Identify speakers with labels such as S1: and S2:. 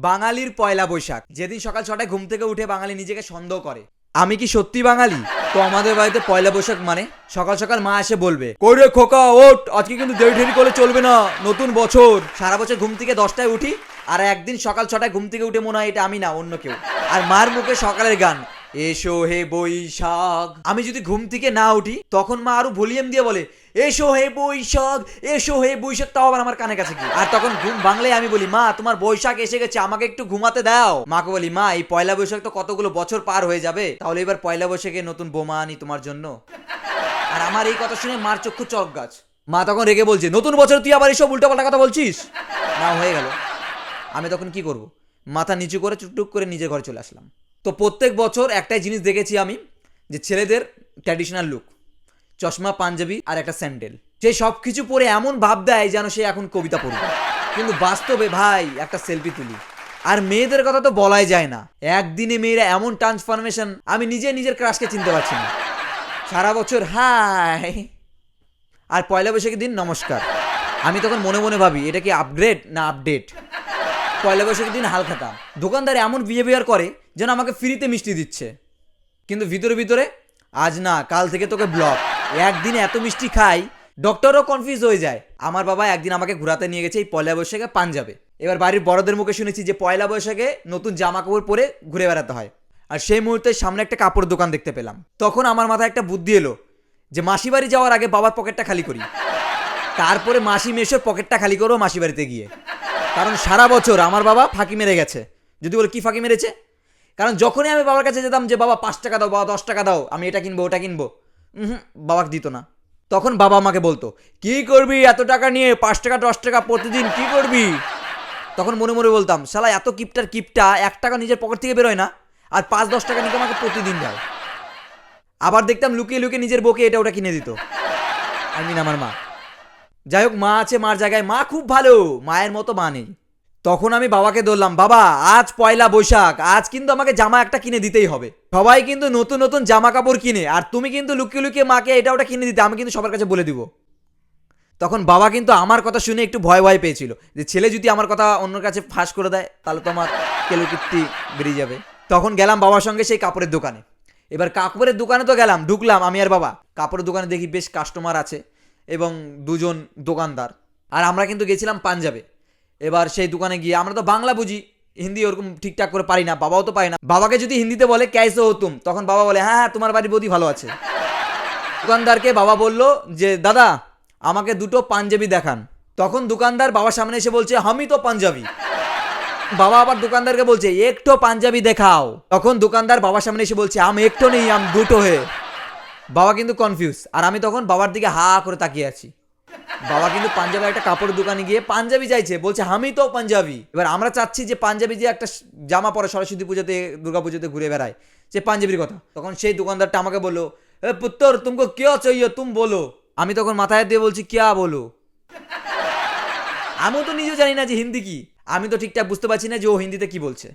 S1: বাঙালির পয়লা বৈশাখ, যেদিন সকাল 6টায় ঘুম থেকে উঠে বাঙালি নিজেকে সন্দেহ করে আমি কি সত্যি বাঙালি। তো আমাদের বাড়িতে পয়লা বৈশাখ মানে সকাল সকাল মা এসে বলবে, কই রে খোকা ওঠ, আজকে কিন্তু দেরি ঢেরি করে চলবে না, নতুন বছর। সারা বছর ঘুম থেকে 10টায় উঠি, আর একদিন সকাল 6টায় ঘুম থেকে উঠে মনে হয় এটা আমি না অন্য কেউ। আর মার মুখে সকালের গান, এসো হে বৈশাখ। আমি যদি ঘুম থেকে না উঠি তখন মা আরো ভলিউম দিয়ে বলে, এসো হে বৈশাখ, এসো হে বৈশাখ, তাও আবার আমার কানে কাছে কি। আর তখন ঘুম ভাঙলে আমি বলি, মা তোমার বৈশাখ এসে গেছে, আমাকে একটু ঘুমাতে দাও। মাকে বলি, মা এই পয়লা বৈশাখ তো কতগুলো বছর পার হয়ে যাবে, তাহলে এবার পয়লা বৈশাখে নতুন বোমা আনি তোমার জন্য। আর আমার এই কথা শুনে মার চক্ষু চক গাছ। মা তখন রেগে বলছে, নতুন বছর তুই আবার এসব উল্টাপাল্টা কথা বলছিস। না হয়ে গেল, আমি তখন কি করব, মাথা নিচু করে চুপটুপ করে নিজের ঘরে চলে আসলাম। তো প্রত্যেক বছর একটাই জিনিস দেখেছি আমি, যে ছেলেদের ট্র্যাডিশনাল লুক, চশমা, পাঞ্জাবি আর একটা স্যান্ডেল, সে সব কিছু পরে এমন ভাব দেয় যেন সে এখন কবিতা পড়বে, কিন্তু বাস্তবে ভাই একটা সেলফি তুলি। আর মেয়েদের কথা তো বলাই যায় না, একদিনে মেয়েরা এমন ট্রান্সফরমেশন, আমি নিজের ক্রাশকে চিনতে পারছি না। সারা বছর হাই, আর পয়লা বৈশাখের দিন নমস্কার। আমি তখন মনে মনে ভাবি, এটা কি আপগ্রেড না আপডেট। পয়লা বৈশাখের দিন হালখাতা, দোকানদার এমন বিহেভিয়ার করে যেন আমাকে ফ্রিতে মিষ্টি দিচ্ছে, কিন্তু ভিতরে ভিতরে আজ না কাল থেকে তোকে ব্লক। একদিনে এত মিষ্টি খাই ডক্টরও কনফিউজ হয়ে যায়। আমার বাবা একদিন আমাকে ঘোরাতে নিয়ে গেছে এই পয়লা বৈশাখে পাঞ্জাবে। এবার বাড়ির বড়দের মুখে শুনেছি যে পয়লা বৈশাখে নতুন জামা কাপড় পরে ঘুরে বেড়াতে হয়। আর সেই মুহূর্তে সামনে একটা কাপড় দোকান দেখতে পেলাম। তখন আমার মাথায় একটা বুদ্ধি এলো যে মাসি বাড়ি যাওয়ার আগে বাবার পকেটটা খালি করি, তারপরে মাসি মেশোর পকেটটা খালি করবো মাসি বাড়িতে গিয়ে। কারণ সারা বছর আমার বাবা ফাঁকি মেরে গেছে। যদি বলে কি ফাঁকি মেরেছে, কারণ যখনই আমি বাবার কাছে যেতাম যে বাবা 5 টাকা দাও, বাবা 10 টাকা দাও, আমি এটা কিনবো ওটা কিনবো, বাবাকে দিত না। তখন বাবা আমাকে বলতো, কি করবি এত টাকা নিয়ে, 5 টাকা 10 টাকা প্রতিদিন কি করবি। তখন মনে মনে বলতাম, শালা এত কিপটার কিপটা 1 টাকা নিজের পকেট থেকে বেরোয় না, আর 5-10 টাকা নিয়ে আমাকে প্রতিদিন দেয়। আবার দেখতাম লুকিয়ে লুকিয়ে নিজের বউকে এটা ওটা কিনে দিত, আই মিন আমার মা। যাই হোক, মা আছে, মার জায়গায় মা খুব ভালো, মায়ের মতো মা নেই। তখন আমি বাবাকে ধরলাম, বাবা আজ পয়লা বৈশাখ, আজ কিন্তু আমাকে জামা একটা কিনে দিতেই হবে। সবাই কিন্তু নতুন নতুন জামা কাপড় কিনে, আর তুমি কিন্তু লুকিয়ে লুকিয়ে মাকে এটা ওটা কিনে দিতে, আমি কিন্তু সবার কাছে বলে দিব। তখন বাবা কিন্তু আমার কথা শুনে একটু ভয় ভয় পেয়েছিল, যে ছেলে যদি আমার কথা অন্যর কাছে ফাঁস করে দেয় তাহলে তো আমার কেলুকিত্তি বেরিয়ে যাবে। তখন গেলাম বাবার সঙ্গে সেই কাপড়ের দোকানে। এবার কাপড়ের দোকানে তো গেলাম, ঢুকলাম আমি আর বাবা। কাপড়ের দোকানে দেখি বেশ কাস্টমার আছে এবং দুজন দোকানদার, আর আমরা কিন্তু গেছিলাম পাঞ্জাবে। এবার সেই দোকানে গিয়ে, আমরা তো বাংলা বুঝি, হিন্দি ওরকম ঠিকঠাক করে পারি না, বাবাও তো পারে না। বাবাকে যদি হিন্দিতে বলে ক্যাইসে হো তুম, তখন বাবা বলে, হ্যাঁ হ্যাঁ তোমার বাড়ির বৌদি ভালো আছে। দোকানদারকে বাবা বলল যে দাদা আমাকে 2টো পাঞ্জাবি দেখান। তখন দোকানদার বাবার সামনে এসে বলছে, আমি তো পাঞ্জাবি। বাবা আবার দোকানদারকে বলছে, একটো পাঞ্জাবি দেখাও। তখন দোকানদার বাবার সামনে এসে বলছে, আম একটো নেই, আম 2টো হে। বাবা কিন্তু কনফিউজ, আর আমি তখন বাবার দিকে হা করে তাকিয়ে আছি। বাবা কিন্তু পাঞ্জাবের একটা কাপড়ের দোকানে গিয়ে পাঞ্জাবি চাইছে, বলছে আমি তো পাঞ্জাবি। এবার আমরা চাচ্ছি যে পাঞ্জাবি যে একটা জামা পরে সরস্বতী পুজোতে, দুর্গা পুজোতে ঘুরে বেড়ায়, সে পাঞ্জাবির কথা। তখন সেই দোকানদারটা আমাকে বললো, এ পুত্তর তুমকো কিয়া চাইয়ে তুম বলো। আমি তখন মাথায় দিয়ে বলছি, কিয়া বলো। আমিও তো নিজেও জানি না যে হিন্দি কি, আমি তো ঠিকঠাক বুঝতে পারছি না যে ও হিন্দিতে কি বলছে।